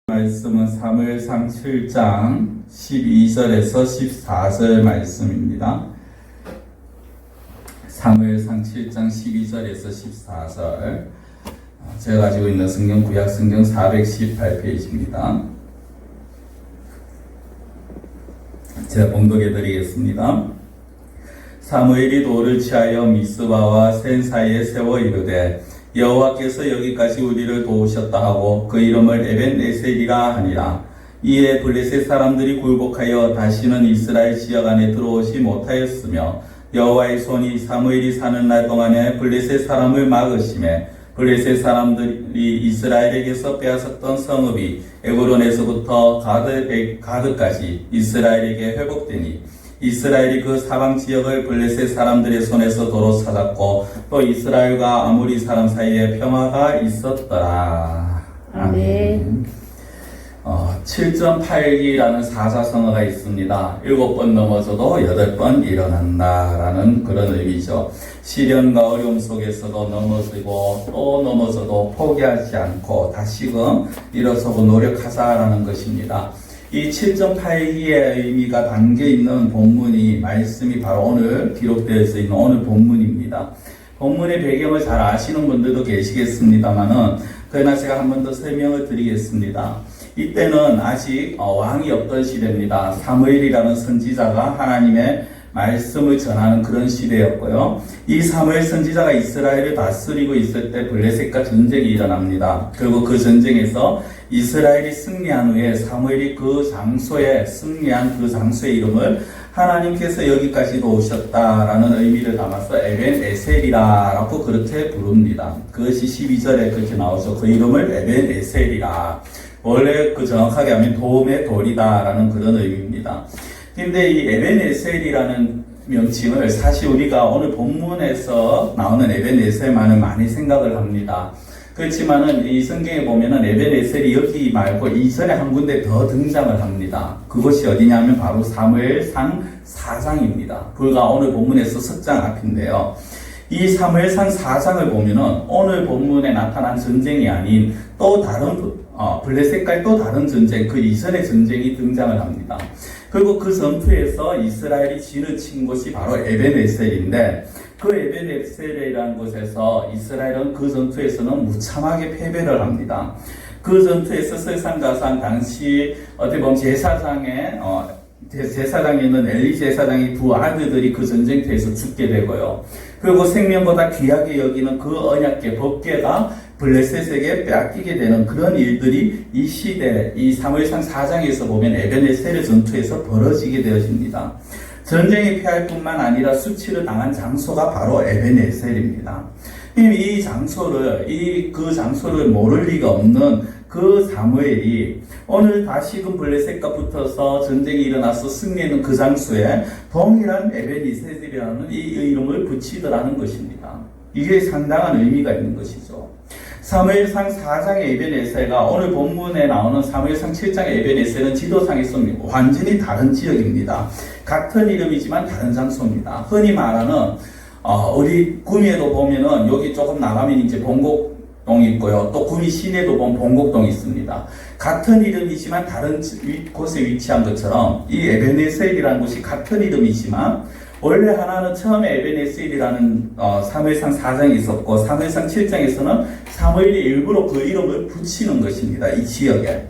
말씀은 사무엘상 7장 12절에서 14절 말씀입니다. 사무엘상 7장 12절에서 14절. 제가 가지고 있는 성경 구약 성경 418페이지입니다. 제가 봉독해 드리겠습니다. 사무엘이 돌을 취하여 미스바와 센 사이에 세워 이르되 여호와께서 여기까지 우리를 도우셨다 하고 그 이름을 에벤에셀이라 하니라. 이에 블레셋 사람들이 굴복하여 다시는 이스라엘 지역 안에 들어오지 못하였으며 여호와의 손이 사무엘이 사는 날 동안에 블레셋 사람을 막으심에 블레셋 사람들이 이스라엘에게서 빼앗았던 성읍이 에브론에서부터 가드까지 이스라엘에게 회복되니 이스라엘이 그 사방 지역을 블레셋 사람들의 손에서 도로 찾았고 또 이스라엘과 아모리 사람 사이에 평화가 있었더라. 아멘. 7.8기라는 사자성어가 있습니다. 7번 넘어져도 8번 일어난다라는 그런 의미죠. 시련과 어려움 속에서도 넘어지고 또 넘어져도 포기하지 않고 다시금 일어서고 노력하자라는 것입니다. 이 7.8기의 의미가 담겨있는 본문이 말씀이 바로 오늘 기록되어 있는 오늘 본문입니다. 본문의 배경을 잘 아시는 분들도 계시겠습니다만은 그러나 제가 한 번 더 설명을 드리겠습니다. 이때는 아직 왕이 없던 시대입니다. 사무엘이라는 선지자가 하나님의 말씀을 전하는 그런 시대였고요. 이 사무엘 선지자가 이스라엘을 다스리고 있을 때 블레셋과 전쟁이 일어납니다. 그리고 그 전쟁에서 이스라엘이 승리한 후에 사무엘이 그 장소에 승리한 그 장소의 이름을 하나님께서 여기까지도 오셨다라는 의미를 담아서 에벤에셀이라고 그렇게 부릅니다. 그것이 12절에 그렇게 나오죠. 그 이름을 에벤에셀이라. 원래 그 정확하게 하면 도움의 돌이다라는 그런 의미입니다. 근데 이 에벤에셀이라는 명칭을 사실 우리가 오늘 본문에서 나오는 에벤에셀만은 많이 생각을 합니다. 그렇지만은 이 성경에 보면은 에벤에셀이 여기 말고 이전에 한 군데 더 등장을 합니다. 그것이 어디냐면 바로 사무엘상 4장입니다. 불과 오늘 본문에서 석장 앞인데요. 이 사무엘상 4장을 보면은 오늘 본문에 나타난 전쟁이 아닌 또 다른 블레셋과의 또 다른 전쟁, 그 이전의 전쟁이 등장을 합니다. 그리고 그 전투에서 이스라엘이 진을 친 곳이 바로 에벤에셀인데 그 에벤에셀이라는 곳에서 이스라엘은 그 전투에서는 무참하게 패배를 합니다. 그 전투에서 설상가상 당시 어떻게 보면 제사장에 있는 엘리 제사장의 두 아들들이 그 전쟁터에서 죽게 되고요. 그리고 생명보다 귀하게 여기는 그 언약궤 법궤가 블레셋에게 빼앗기게 되는 그런 일들이 이 시대, 이 사무엘상 4장에서 보면 에벤에셀의 전투에서 벌어지게 되어집니다. 전쟁이 패할 뿐만 아니라 수치를 당한 장소가 바로 에벤에셀입니다. 이 장소를, 그 장소를 모를 리가 없는 그 사무엘이 오늘 다시금 블레셋과 붙어서 전쟁이 일어나서 승리하는 그 장소에 동일한 에벤에셀이라는 이 이름을 붙이더라는 것입니다. 이게 상당한 의미가 있는 것이죠. 사무엘상 4장의 에벤에셀과 오늘 본문에 나오는 사무엘상 7장의 에벤에셀은 지도상에서 완전히 다른 지역입니다. 같은 이름이지만 다른 장소입니다. 흔히 말하는 우리 구미에도 보면은 여기 조금 나가면 이제 봉곡동이 있고요. 또 구미 시내도 보면 봉곡동이 있습니다. 같은 이름이지만 다른 곳에 위치한 것처럼 이 에벤에셀이라는 곳이 같은 이름이지만 원래 하나는 처음에 에벤에셀이라는 사무엘상 4장이 있었고 사무엘상 7장에서는 사무엘이 일부러 그 이름을 붙이는 것입니다. 이 지역에.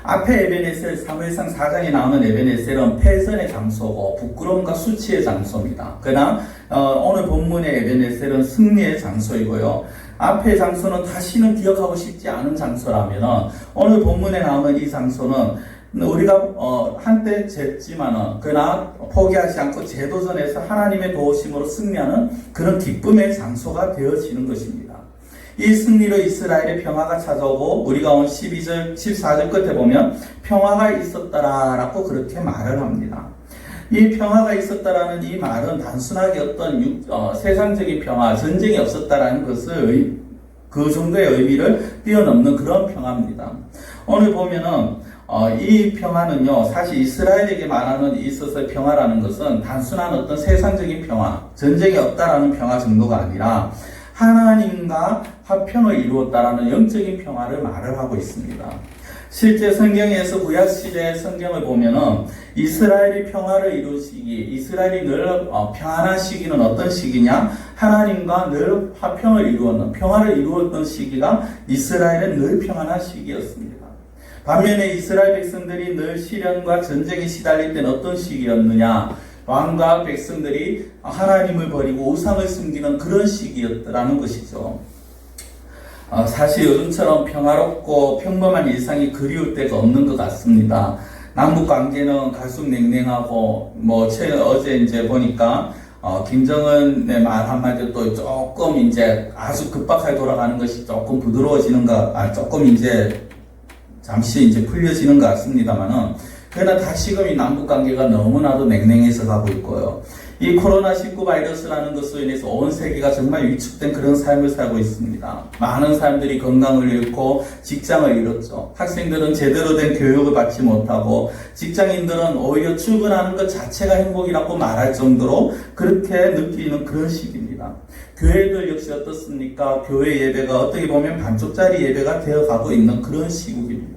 앞에 에벤에셀, 사무엘상 4장에 나오는 에벤에셀은 패전의 장소고 부끄러움과 수치의 장소입니다. 그러나 오늘 본문의 에벤에셀은 승리의 장소이고요. 앞의 장소는 다시는 기억하고 싶지 않은 장소라면 오늘 본문에 나오는 이 장소는 우리가 한때 쟀지만은 그러나 포기하지 않고 재도전에서 하나님의 도우심으로 승리하는 그런 기쁨의 장소가 되어지는 것입니다. 이 승리로 이스라엘의 평화가 찾아오고 우리가 온 12절, 14절 끝에 보면 평화가 있었다라고 그렇게 말을 합니다. 이 평화가 있었다라는 이 말은 단순하게 어떤 세상적인 평화, 전쟁이 없었다라는 것을 그 정도의 의미를 뛰어넘는 그런 평화입니다. 오늘 보면은 이 평화는요, 사실 이스라엘에게 말하는 있어서의 평화라는 것은 단순한 어떤 세상적인 평화, 전쟁이 없다라는 평화 정도가 아니라 하나님과 화평을 이루었다라는 영적인 평화를 말을 하고 있습니다. 실제 성경에서 구약시대 성경을 보면은 이스라엘이 평화를 이룬 시기, 이스라엘이 늘 평안한 시기는 어떤 시기냐? 하나님과 늘 화평을 이루었는, 평화를 이루었던 시기가 이스라엘은 늘 평안한 시기였습니다. 반면에 이스라엘 백성들이 늘 시련과 전쟁에 시달릴 때는 어떤 시기였느냐? 왕과 백성들이 하나님을 버리고 우상을 숨기는 그런 시기였다는 것이죠. 사실 요즘처럼 평화롭고 평범한 일상이 그리울 때가 없는 것 같습니다. 남북 관계는 갈수록 냉랭하고, 어제 이제 보니까, 김정은의 말 한마디로 또 조금 이제 아주 급박하게 돌아가는 것이 조금 조금 이제 잠시 이제 풀려지는 것 같습니다만은, 그러나 다시금 이 남북 관계가 너무나도 냉랭해서 가고 있고요. 이 코로나19 바이러스라는 것으로 인해서 온 세계가 정말 위축된 그런 삶을 살고 있습니다. 많은 사람들이 건강을 잃고 직장을 잃었죠. 학생들은 제대로 된 교육을 받지 못하고 직장인들은 오히려 출근하는 것 자체가 행복이라고 말할 정도로 그렇게 느끼는 그런 시기입니다. 교회들 역시 어떻습니까? 교회 예배가 어떻게 보면 반쪽짜리 예배가 되어가고 있는 그런 시국입니다.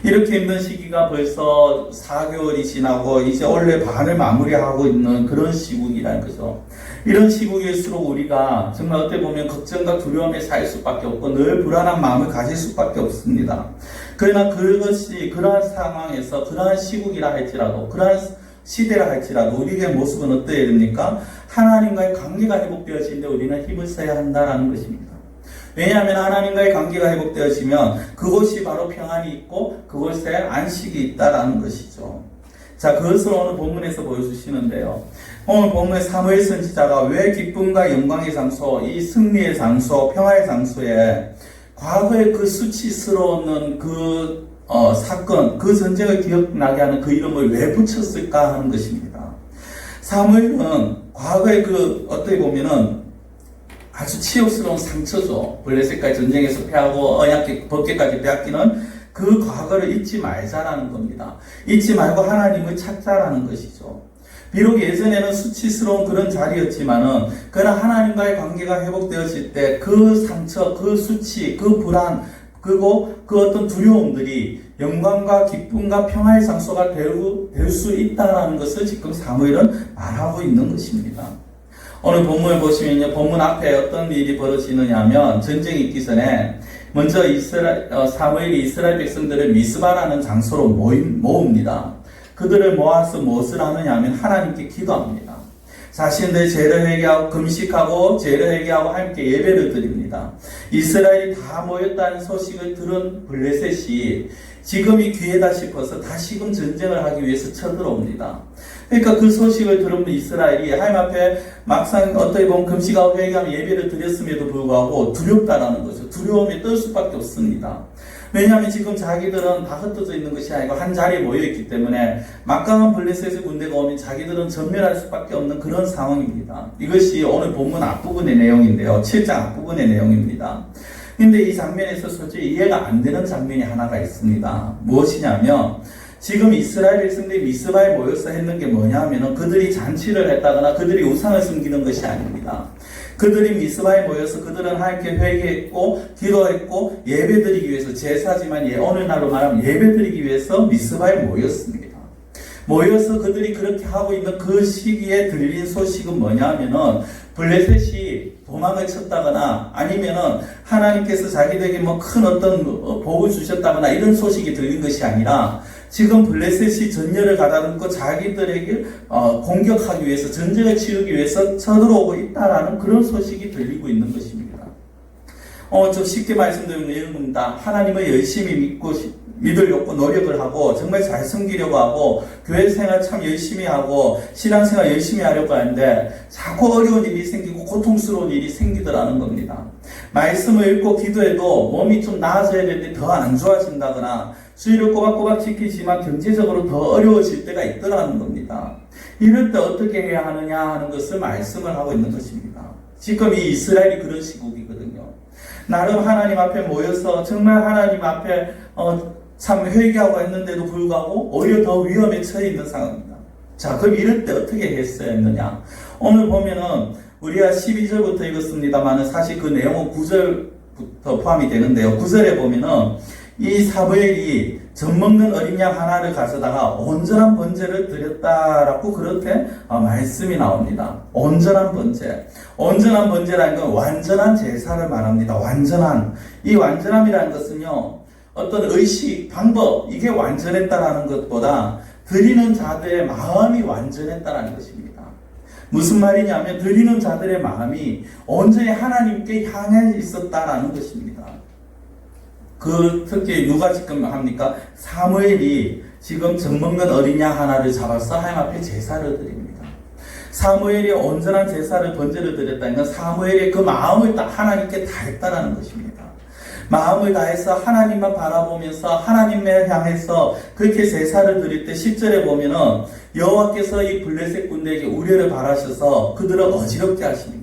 이렇게 힘든 시기가 벌써 4개월이 지나고 이제 원래 반을 마무리하고 있는 그런 시국이라는 거죠. 이런 시국일수록 우리가 정말 어떻게 보면 걱정과 두려움에 살 수밖에 없고 늘 불안한 마음을 가질 수밖에 없습니다. 그러나 그러한 상황에서 그러한 시국이라 할지라도 그러한 시대라 할지라도 우리의 모습은 어떠해야 됩니까? 하나님과의 관계가 회복되어지는데 우리는 힘을 써야 한다는 것입니다. 왜냐하면 하나님과의 관계가 회복되어지면 그곳이 바로 평안이 있고 그곳에 안식이 있다라는 것이죠. 자, 그것을 오늘 본문에서 보여주시는데요. 오늘 본문의 사무엘 선지자가 왜 기쁨과 영광의 장소, 이 승리의 장소, 평화의 장소에 과거의 그 수치스러운 사건, 그 전쟁을 기억나게 하는 그 이름을 왜 붙였을까 하는 것입니다. 사무엘은 과거의 어떻게 보면은 아주 치욕스러운 상처죠. 블레셋과의 전쟁에서 패하고 법궤까지 빼앗기는 그 과거를 잊지 말자라는 겁니다. 잊지 말고 하나님을 찾자라는 것이죠. 비록 예전에는 수치스러운 그런 자리였지만은 그러나 하나님과의 관계가 회복되었을 때 그 상처, 그 수치, 그 불안, 그리고 그 어떤 두려움들이 영광과 기쁨과 평화의 장소가 될 수 있다는 것을 지금 사무엘은 말하고 있는 것입니다. 오늘 본문을 보시면요, 본문 앞에 어떤 일이 벌어지느냐 하면, 전쟁이 있기 전에, 먼저 사무엘이 이스라엘 백성들을 미스바라는 장소로 모읍니다. 그들을 모아서 무엇을 하느냐 하면, 하나님께 기도합니다. 자신들 죄를 회개하고, 금식하고, 죄를 회개하고, 함께 예배를 드립니다. 이스라엘이 다 모였다는 소식을 들은 블레셋이 지금이 기회다 싶어서 다시금 전쟁을 하기 위해서 쳐들어옵니다. 그러니까 그 소식을 들은 이스라엘이 하나님 앞에 막상 어떻게 보면 금식하고 회개하며 예배를 드렸음에도 불구하고 두렵다라는 거죠. 두려움에 떨 수밖에 없습니다. 왜냐하면 지금 자기들은 다 흩어져 있는 것이 아니고 한 자리에 모여있기 때문에 막강한 블레셋의 군대가 오면 자기들은 전멸할 수밖에 없는 그런 상황입니다. 이것이 오늘 본문 앞부분의 내용인데요. 7장 앞부분의 내용입니다. 근데 이 장면에서 솔직히 이해가 안 되는 장면이 하나가 있습니다. 무엇이냐면 지금 이스라엘 백성들이 미스바에 모여서 했는 게 뭐냐 하면은 그들이 잔치를 했다거나 그들이 우상을 숨기는 것이 아닙니다. 그들이 미스바에 모여서 그들은 하나님께 회개했고 기도했고 예배드리기 위해서 제사지만 오늘날로 말하면 예배드리기 위해서 미스바에 모였습니다. 모여서 그들이 그렇게 하고 있는 그 시기에 들린 소식은 뭐냐 하면은 블레셋이 도망을 쳤다거나 아니면은 하나님께서 자기들에게 큰 어떤 복을 주셨다거나 이런 소식이 들린 것이 아니라 지금 블레셋이 전열을 가다듬고 자기들에게 공격하기 위해서 전쟁을 치르기 위해서 쳐들어오고 있다라는 그런 소식이 들리고 있는 것입니다. 좀 쉽게 말씀드리면 이런 겁니다. 하나님을 열심히 믿으려고 노력을 하고 정말 잘 섬기려고 하고 교회 생활 참 열심히 하고 신앙생활 열심히 하려고 하는데 자꾸 어려운 일이 생기고 고통스러운 일이 생기더라는 겁니다. 말씀을 읽고 기도해도 몸이 좀 나아져야 되는데 더 안 좋아진다거나 주의를 꼬박꼬박 지키지만 경제적으로 더 어려워질 때가 있더라는 겁니다. 이럴 때 어떻게 해야 하느냐 하는 것을 말씀을 하고 있는 것입니다. 지금 이 이스라엘이 그런 시국이거든요. 나름 하나님 앞에 모여서 정말 하나님 앞에 참 회개하고 했는데도 불구하고 오히려 더 위험에 처해 있는 상황입니다. 자, 그럼 이럴 때 어떻게 했어야 했느냐? 오늘 보면은 우리가 12절부터 읽었습니다만 사실 그 내용은 9절부터 포함이 되는데요. 9절에 보면은 이 사무엘이 젖먹는 어린 양 하나를 가져다가 온전한 번제를 드렸다라고 그렇게 말씀이 나옵니다. 온전한 번제. 온전한 번제라는 건 완전한 제사를 말합니다. 완전한. 이 완전함이라는 것은요, 어떤 의식, 방법, 이게 완전했다라는 것보다 드리는 자들의 마음이 완전했다라는 것입니다. 무슨 말이냐면 드리는 자들의 마음이 온전히 하나님께 향해 있었다라는 것입니다. 특히 누가 지금 합니까? 사무엘이 지금 젖먹는 어린 양 하나를 잡아서 하나님 앞에 제사를 드립니다. 사무엘이 온전한 제사를 번제를 드렸다는 건 사무엘의 그 마음을 하나님께 다했다라는 것입니다. 마음을 다해서 하나님만 바라보면서 하나님을 향해서 그렇게 제사를 드릴 때 10절에 보면은 여호와께서 이 블레셋 군대에게 우려를 바라셔서 그들을 어지럽게 하십니다.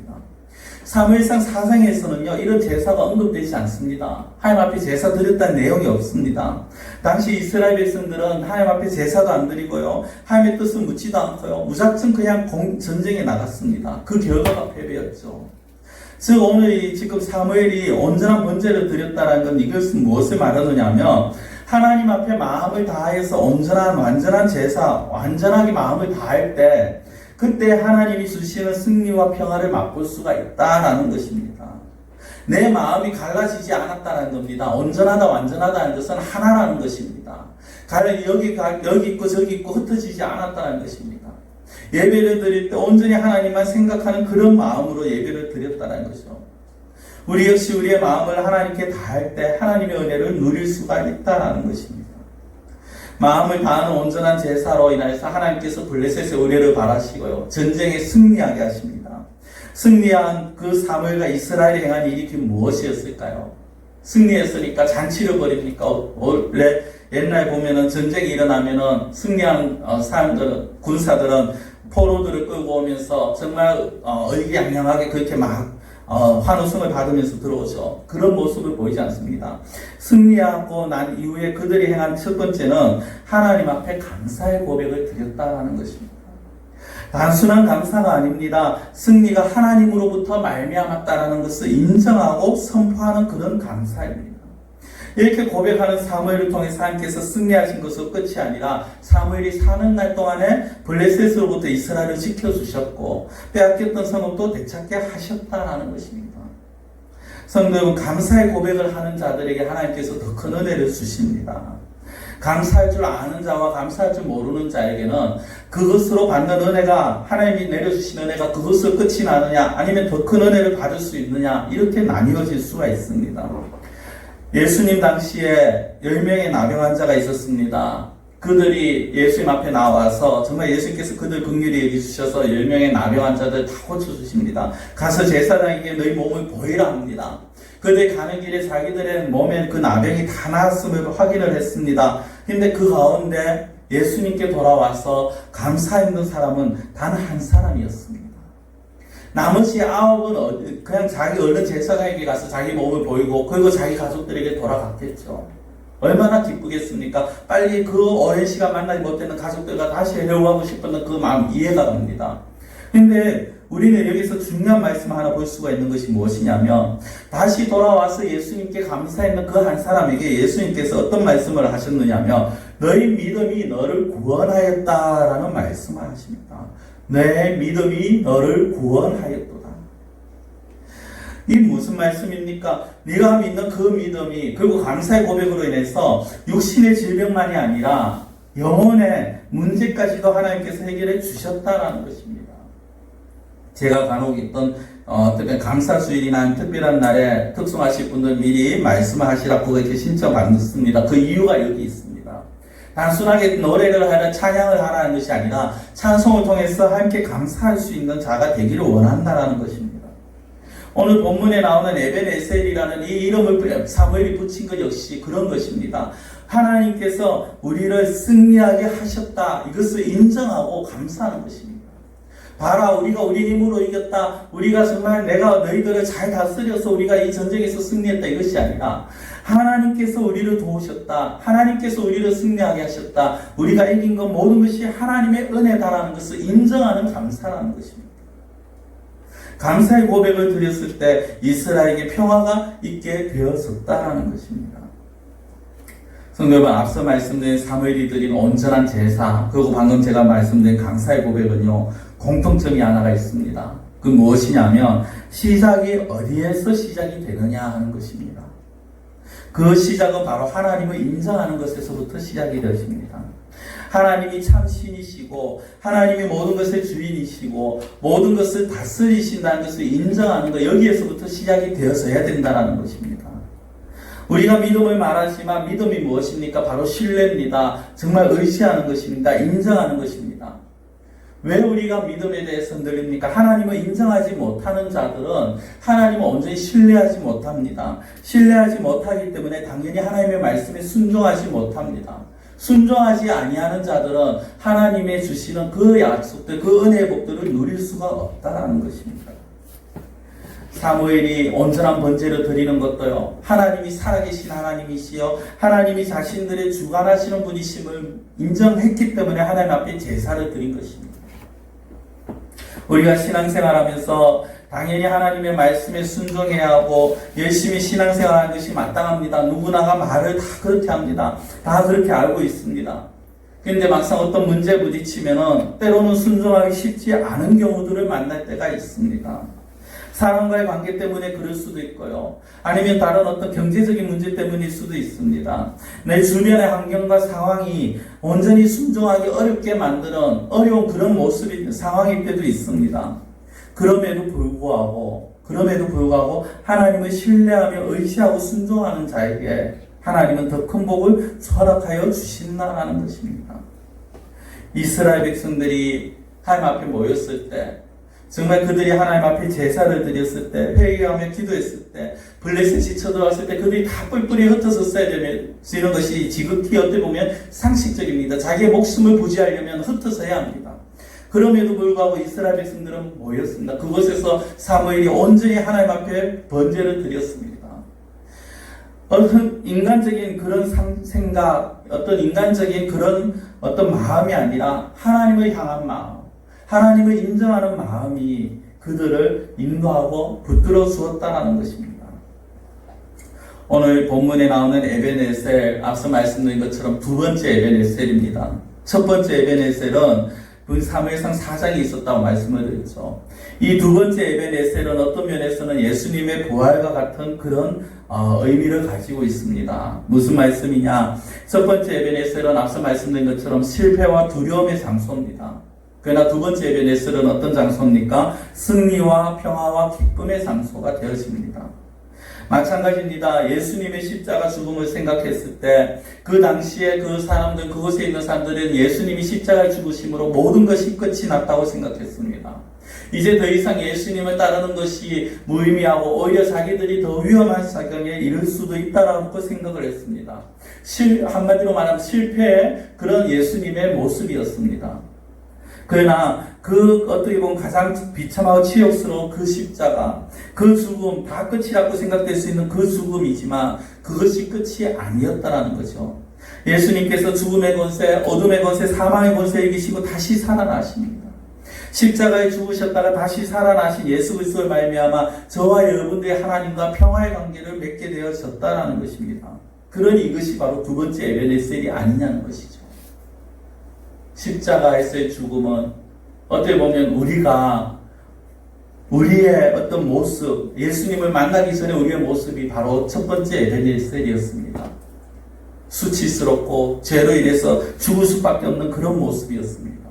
사무엘상 4장에서는요, 이런 제사가 언급되지 않습니다. 하나님 앞에 제사 드렸다는 내용이 없습니다. 당시 이스라엘 백성들은 하나님 앞에 제사도 안 드리고요, 하나님의 뜻을 묻지도 않고요, 무작정 그냥 전쟁에 나갔습니다. 그 결과가 패배였죠. 즉, 오늘 지금 사무엘이 온전한 번제를 드렸다는 건 이것은 무엇을 말하느냐 하면, 하나님 앞에 마음을 다해서 완전한 제사, 완전하게 마음을 다할 때, 그때 하나님이 주시는 승리와 평화를 맛볼 수가 있다라는 것입니다. 내 마음이 갈라지지 않았다는 겁니다. 온전하다, 완전하다는 것은 하나라는 것입니다. 여기 있고 저기 있고 흩어지지 않았다는 것입니다. 예배를 드릴 때 온전히 하나님만 생각하는 그런 마음으로 예배를 드렸다는 거죠. 우리 역시 우리의 마음을 하나님께 다할 때 하나님의 은혜를 누릴 수가 있다는 것입니다. 마음을 다하는 온전한 제사로 인해서 하나님께서 블레셋의 의뢰를 바라시고요, 전쟁에 승리하게 하십니다. 승리한 그 사무엘과 이스라엘이 행한 일이 무엇이었을까요? 승리했으니까 잔치를 벌입니까? 원래 옛날 보면은 전쟁이 일어나면은 승리한 군사들은 포로들을 끌고 오면서 정말 의기양양하게 그렇게 막 환호성을 받으면서 들어오죠. 그런 모습을 보이지 않습니다. 승리하고 난 이후에 그들이 행한 첫 번째는 하나님 앞에 감사의 고백을 드렸다라는 것입니다. 단순한 감사가 아닙니다. 승리가 하나님으로부터 말미암았다라는 것을 인정하고 선포하는 그런 감사입니다. 이렇게 고백하는 사무엘을 통해서 하나님께서 승리하신 것은 끝이 아니라 사무엘이 사는 날 동안에 블레셋으로부터 이스라엘을 지켜주셨고 빼앗겼던 성읍도 되찾게 하셨다라는 것입니다. 성도 여러분, 감사의 고백을 하는 자들에게 하나님께서 더 큰 은혜를 주십니다. 감사할 줄 아는 자와 감사할 줄 모르는 자에게는 그것으로 받는 은혜가, 하나님이 내려주신 은혜가 그것으로 끝이 나느냐 아니면 더 큰 은혜를 받을 수 있느냐, 이렇게 나뉘어질 수가 있습니다. 예수님 당시에 10명의 나병 환자가 있었습니다. 그들이 예수님 앞에 나와서 정말 예수님께서 그들 긍휼히 여기주셔서 10명의 나병 환자들 다 고쳐주십니다. 가서 제사장에게 너희 몸을 보이라 합니다. 그들이 가는 길에 자기들의 몸에 그 나병이 다 나았음을 확인을 했습니다. 근데 그 가운데 예수님께 돌아와서 감사했는 사람은 단 한 사람이었습니다. 나머지 9은 그냥 자기 얼른 제사장에게 가서 자기 몸을 보이고 그리고 자기 가족들에게 돌아갔겠죠. 얼마나 기쁘겠습니까? 빨리 그 오랜 시간 만나지 못했는 가족들과 다시 회복하고 싶었던 그 마음 이해가 갑니다. 근데 우리는 여기서 중요한 말씀 하나 볼 수가 있는 것이 무엇이냐면, 다시 돌아와서 예수님께 감사했는 그 한 사람에게 예수님께서 어떤 말씀을 하셨느냐면, 너희 믿음이 너를 구원하였다라는 말씀을 하십니다. 내 믿음이 너를 구원하였도다. 이 무슨 말씀입니까? 네가 믿는 그 믿음이, 그리고 감사의 고백으로 인해서 육신의 질병만이 아니라 영혼의 문제까지도 하나님께서 해결해 주셨다라는 것입니다. 제가 간혹 있던 특별히 감사주일이나 특별한 날에 특송하실 분들 미리 말씀하시라고 그렇게 신청받습니다. 그 이유가 여기 있습니다. 단순하게 노래를 하라, 찬양을 하라는 것이 아니라 찬송을 통해서 함께 감사할 수 있는 자가 되기를 원한다라는 것입니다. 오늘 본문에 나오는 에벤에셀이라는 이 이름을 사무엘이 붙인 것 역시 그런 것입니다. 하나님께서 우리를 승리하게 하셨다, 이것을 인정하고 감사하는 것입니다. 봐라, 우리가 우리 힘으로 이겼다, 우리가 정말 내가 너희들을 잘 다스려서 우리가 이 전쟁에서 승리했다, 이것이 아니라 하나님께서 우리를 도우셨다, 하나님께서 우리를 승리하게 하셨다, 우리가 이긴 것 모든 것이 하나님의 은혜다라는 것을 인정하는 감사라는 것입니다. 감사의 고백을 드렸을 때 이스라엘에게 평화가 있게 되었었다라는 것입니다. 성도 여러분, 앞서 말씀드린 사무엘이 드린 온전한 제사, 그리고 방금 제가 말씀드린 강사의 고백은요, 공통점이 하나가 있습니다. 그 무엇이냐면 시작이 어디에서 시작이 되느냐 하는 것입니다. 그 시작은 바로 하나님을 인정하는 것에서부터 시작이 되십니다. 하나님이 참 신이시고 하나님이 모든 것의 주인이시고 모든 것을 다스리신다는 것을 인정하는 것, 여기에서부터 시작이 되어서야 된다는 것입니다. 우리가 믿음을 말하지만 믿음이 무엇입니까? 바로 신뢰입니다. 정말 의지하는 것입니다. 인정하는 것입니다. 왜 우리가 믿음에 대해서 흔들립니까? 하나님을 인정하지 못하는 자들은 하나님을 온전히 신뢰하지 못합니다. 신뢰하지 못하기 때문에 당연히 하나님의 말씀에 순종하지 못합니다. 순종하지 아니하는 자들은 하나님의 주시는 그 약속들, 그 은혜의 복들을 누릴 수가 없다는 것입니다. 사무엘이 온전한 번제를 드리는 것도요, 하나님이 살아계신 하나님이시여 하나님이 자신들의 주관하시는 분이심을 인정했기 때문에 하나님 앞에 제사를 드린 것입니다. 우리가 신앙생활하면서 당연히 하나님의 말씀에 순종해야 하고 열심히 신앙생활하는 것이 마땅합니다. 누구나가 말을 다 그렇게 합니다. 다 그렇게 알고 있습니다. 그런데 막상 어떤 문제에 부딪히면은 때로는 순종하기 쉽지 않은 경우들을 만날 때가 있습니다. 사람과의 관계 때문에 그럴 수도 있고요. 아니면 다른 어떤 경제적인 문제 때문일 수도 있습니다. 내 주변의 환경과 상황이 온전히 순종하기 어렵게 만드는 어려운 그런 모습이, 상황일 때도 있습니다. 그럼에도 불구하고 하나님을 신뢰하며 의지하고 순종하는 자에게 하나님은 더 큰 복을 허락하여 주신다라는 것입니다. 이스라엘 백성들이 하나님 앞에 모였을 때, 정말 그들이 하나님 앞에 제사를 드렸을 때, 회개하며 기도했을 때, 블레셋이 쳐들어왔을 때 그들이 다 뿔뿔이 흩어서 써야 되는 것이 지극히 어떻게 보면 상식적입니다. 자기의 목숨을 부지하려면 흩어서야 합니다. 그럼에도 불구하고 이스라엘 백성들은 모였습니다. 그곳에서 사무엘이 온전히 하나님 앞에 번제를 드렸습니다. 어떤 인간적인 그런 생각, 어떤 인간적인 그런 어떤 마음이 아니라 하나님을 향한 마음, 하나님을 인정하는 마음이 그들을 인도하고 붙들어 주었다는 것입니다. 오늘 본문에 나오는 에벤에셀, 앞서 말씀드린 것처럼 두 번째 에벤에셀입니다. 첫 번째 에벤에셀은 사무엘상 4장에 있었다고 말씀을 드렸죠. 이 두 번째 에벤에셀은 어떤 면에서는 예수님의 부활과 같은 그런 의미를 가지고 있습니다. 무슨 말씀이냐? 첫 번째 에벤에셀은 앞서 말씀드린 것처럼 실패와 두려움의 장소입니다. 그러나 두 번째 에벤에셀은 어떤 장소입니까? 승리와 평화와 기쁨의 장소가 되어집니다. 마찬가지입니다. 예수님의 십자가 죽음을 생각했을 때 그 당시에 그 사람들, 그곳에 있는 사람들은 예수님이 십자가에 죽으심으로 모든 것이 끝이 났다고 생각했습니다. 이제 더 이상 예수님을 따르는 것이 무의미하고 오히려 자기들이 더 위험한 사경에 이를 수도 있다라고 생각을 했습니다. 한마디로 말하면 실패의 그런 예수님의 모습이었습니다. 그러나 어떻게 보면 가장 비참하고 치욕스러운 그 십자가, 그 죽음, 다 끝이라고 생각될 수 있는 그 죽음이지만 그것이 끝이 아니었다라는 거죠. 예수님께서 죽음의 권세, 어둠의 권세, 사망의 권세에 이기시고 다시 살아나십니다. 십자가에 죽으셨다가 다시 살아나신 예수 그리스도를 말미암아 저와 여러분들의 하나님과 평화의 관계를 맺게 되어졌다라는 것입니다. 그러니 이것이 바로 두 번째 에벤에셀이 아니냐는 것이죠. 십자가에서의 죽음은 어떻게 보면 우리의 어떤 모습, 예수님을 만나기 전에 우리의 모습이 바로 첫 번째 에벤에셀이었습니다. 수치스럽고 죄로 인해서 죽을 수밖에 없는 그런 모습이었습니다.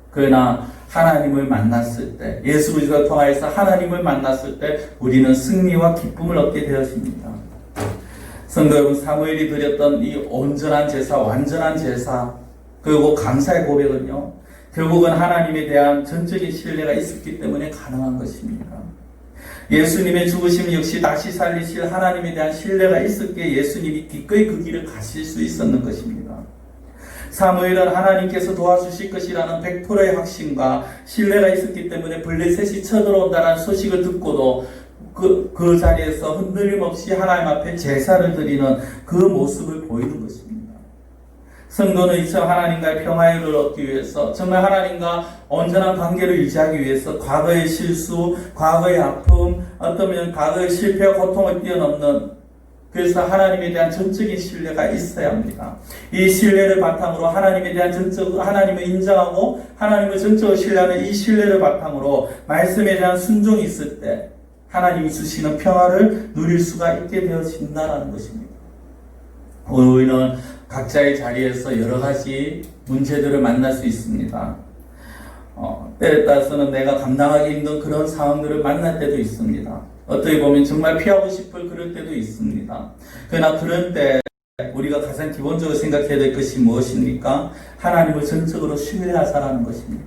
그러나 하나님을 만났을 때, 예수 그리스도를 통하여서 하나님을 만났을 때 우리는 승리와 기쁨을 얻게 되었습니다. 성도 여러분, 사무엘이 드렸던 이 온전한 제사, 완전한 제사, 그리고 감사의 고백은요, 결국은 하나님에 대한 전적인 신뢰가 있었기 때문에 가능한 것입니다. 예수님의 죽으심 역시 다시 살리실 하나님에 대한 신뢰가 있었기에 예수님이 기꺼이 그 길을 가실 수 있었는 것입니다. 사무엘은 하나님께서 도와주실 것이라는 100%의 확신과 신뢰가 있었기 때문에 블레셋이 쳐들어온다는 소식을 듣고도 그 자리에서 흔들림 없이 하나님 앞에 제사를 드리는 그 모습을 보이는 것입니다. 성도는 이처럼 하나님과의 평화를 얻기 위해서, 정말 하나님과 온전한 관계를 유지하기 위해서 과거의 실수, 과거의 아픔, 어쩌면 과거의 실패와 고통을 뛰어넘는 그래서 하나님에 대한 전적인 신뢰가 있어야 합니다. 이 신뢰를 바탕으로 하나님에 대한 하나님을 인정하고 하나님을 전적으로 신뢰하는 이 신뢰를 바탕으로 말씀에 대한 순종이 있을 때 하나님이 주시는 평화를 누릴 수가 있게 되어진다는 것입니다. 우리는 각자의 자리에서 여러 가지 문제들을 만날 수 있습니다. 때에 따라서는 내가 감당하기 힘든 그런 상황들을 만날 때도 있습니다. 어떻게 보면 정말 피하고 싶을 그럴 때도 있습니다. 그러나 그런 때 우리가 가장 기본적으로 생각해야 될 것이 무엇입니까? 하나님을 전적으로 신뢰하자라는 것입니다.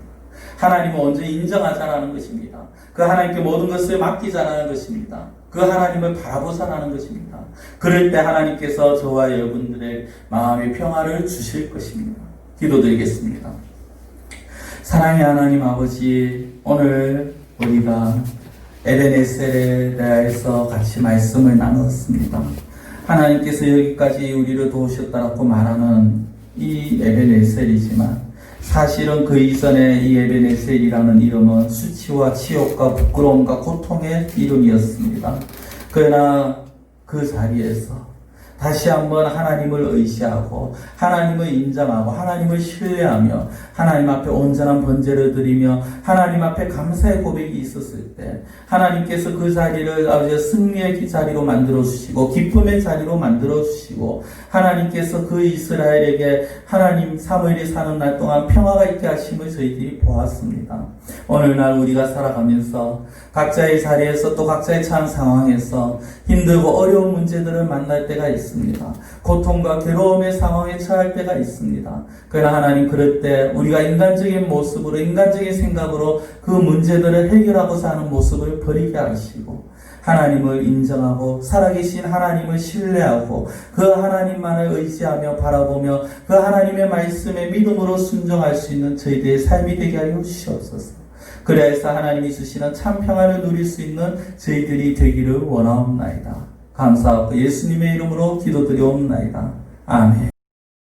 하나님을 온전히 인정하자라는 것입니다. 그 하나님께 모든 것을 맡기자라는 것입니다. 그 하나님을 바라보자라는 것입니다. 그럴 때 하나님께서 저와 여러분들의 마음의 평화를 주실 것입니다. 기도드리겠습니다. 사랑의 하나님 아버지, 오늘 우리가 에베네셀에 대해서 같이 말씀을 나눴습니다. 하나님께서 여기까지 우리를 도우셨다라고 말하는 이 에베네셀이지만 사실은 그 이전에 이 에베네셀이라는 이름은 수치와 치욕과 부끄러움과 고통의 이름이었습니다. 그러나 그 자리에서 다시 한번 하나님을 의지하고 하나님을 인정하고 하나님을 신뢰하며 하나님 앞에 온전한 번제를 드리며 하나님 앞에 감사의 고백이 있었을 때 하나님께서 그 자리를 아버지의 승리의 자리로 만들어 주시고 기쁨의 자리로 만들어 주시고 하나님께서 그 이스라엘에게 하나님 사무엘이 사는 날 동안 평화가 있게 하심을 저희들이 보았습니다. 오늘날 우리가 살아가면서 각자의 자리에서 또 각자의 처한 상황에서 힘들고 어려운 문제들을 만날 때가 있습니다. 고통과 괴로움의 상황에 처할 때가 있습니다. 그러나 하나님 그럴 때 우리가 인간적인 모습으로 인간적인 생각으로 그 문제들을 해결하고자 하는 모습을 버리게 하시고 하나님을 인정하고 살아계신 하나님을 신뢰하고 그 하나님만을 의지하며 바라보며 그 하나님의 말씀에 믿음으로 순종할 수 있는 저희들의 삶이 되게 하여 주시옵소서. 그래서 하나님이 주시는 참 평안을 누릴 수 있는 저희들이 되기를 원하옵나이다. 감사하고 예수님의 이름으로 기도드리옵나이다. 아멘.